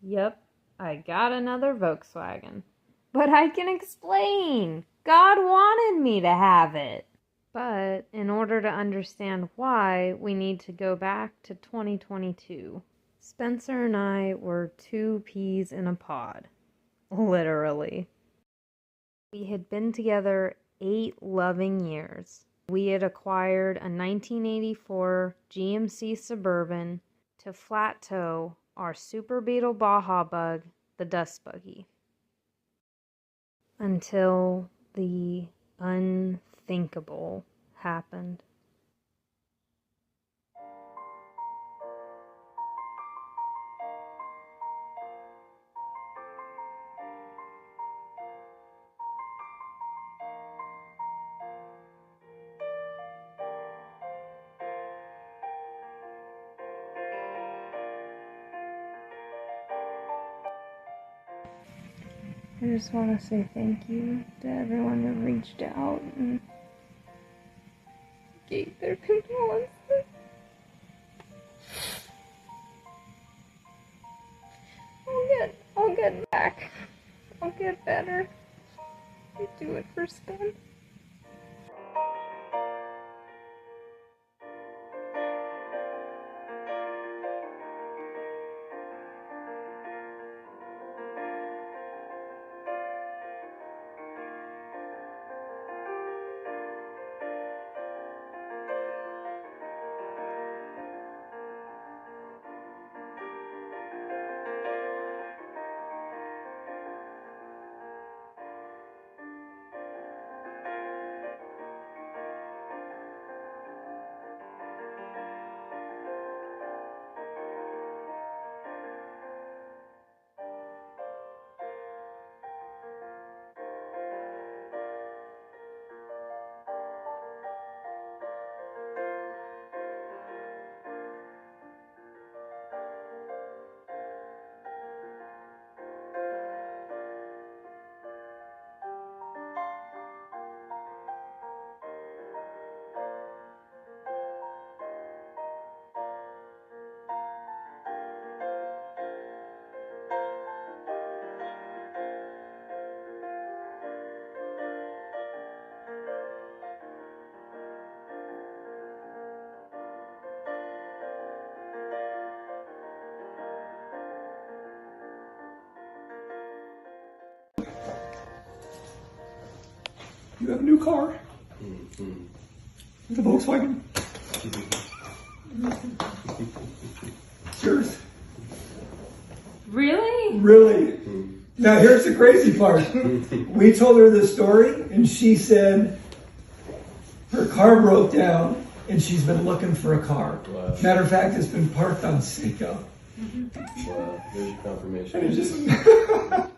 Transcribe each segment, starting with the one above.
Yep, I got another Volkswagen. But I can explain. God wanted me to have it. But in order to understand why, we need to go back to 2022. Spencer and I were 2 peas in a pod. Literally. We had been together 8 loving years. We had acquired a 1984 GMC Suburban to flat tow our Super Beetle Baja bug, the dust buggy. Until the unthinkable happened. I just want to say thank you to everyone who reached out and gave their condolences. I'll get back. I'll get better. I do it for Spence. You have a new car. The Volkswagen. It's yours. Really? Really? Now here's the crazy part. We told her the story and she said her car broke down and she's been looking for a car. Wow. Matter of fact, it's been parked on Seiko. Wow, there's your confirmation. And it just...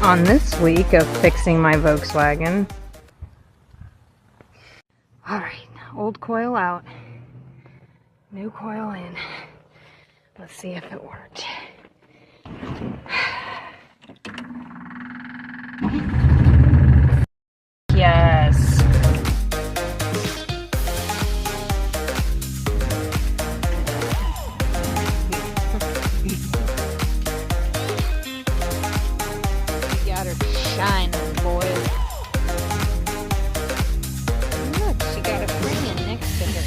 On this week of fixing my Volkswagen. Alright, old coil out. New coil in. Let's see if it worked. Yes. You got her shining, boy. Look, she got a friend next to her.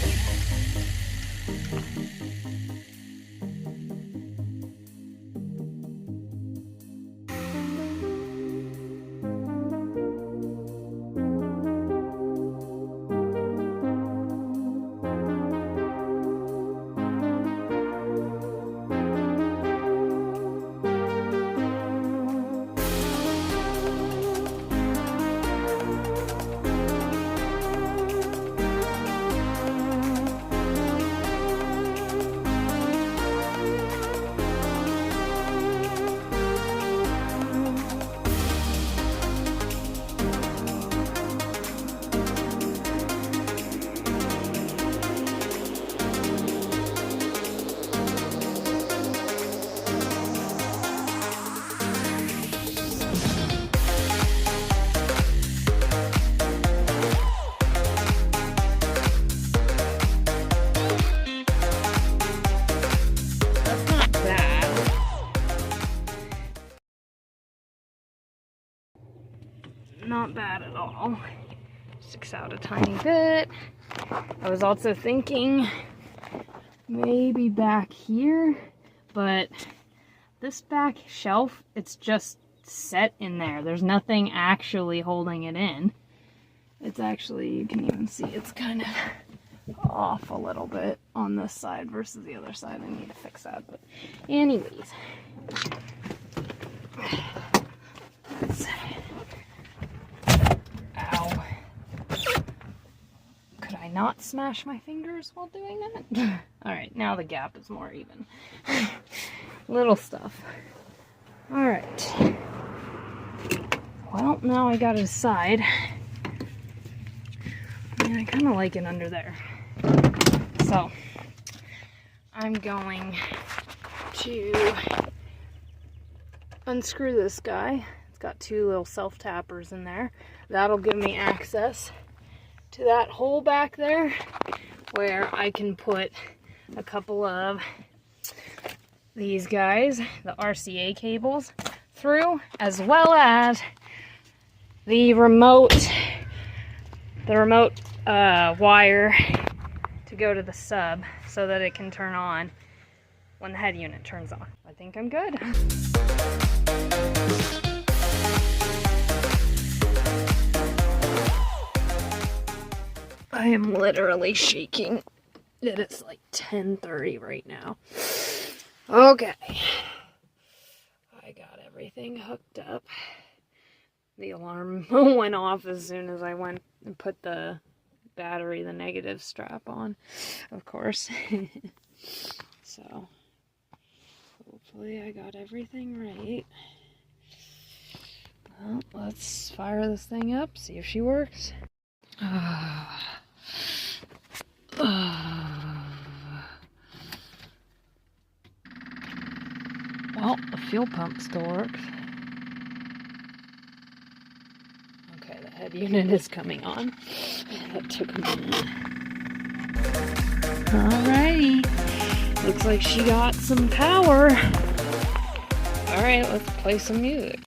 Not bad at all. Sticks out a tiny bit. I was also thinking maybe back here, but this back shelf, it's just set in there. There's nothing actually holding it in. It's actually, you can even see it's kind of off a little bit on this side versus the other side. I need to fix that, but anyways. Let's see. Ow. Could I not smash my fingers while doing that? Alright, now the gap is more even. Little stuff. Alright. Well, now I gotta decide. I mean, I kind of like it under there. So, I'm going to unscrew this guy. It's got two little self-tappers in there. That'll give me access to that hole back there where I can put a couple of these guys, the RCA cables, through, as well as the remote wire to go to the sub so that it can turn on when the head unit turns on. I think I'm good. I am literally shaking. It is like 10:30 right now. Okay. I got everything hooked up. The alarm went off as soon as I went and put the battery, the negative strap on, of course. So, hopefully I got everything right. Well, let's fire this thing up, see if she works. Well, the fuel pump still works. Okay, the head unit is coming on. That took a minute. Alrighty. Looks like she got some power. Alright, let's play some music.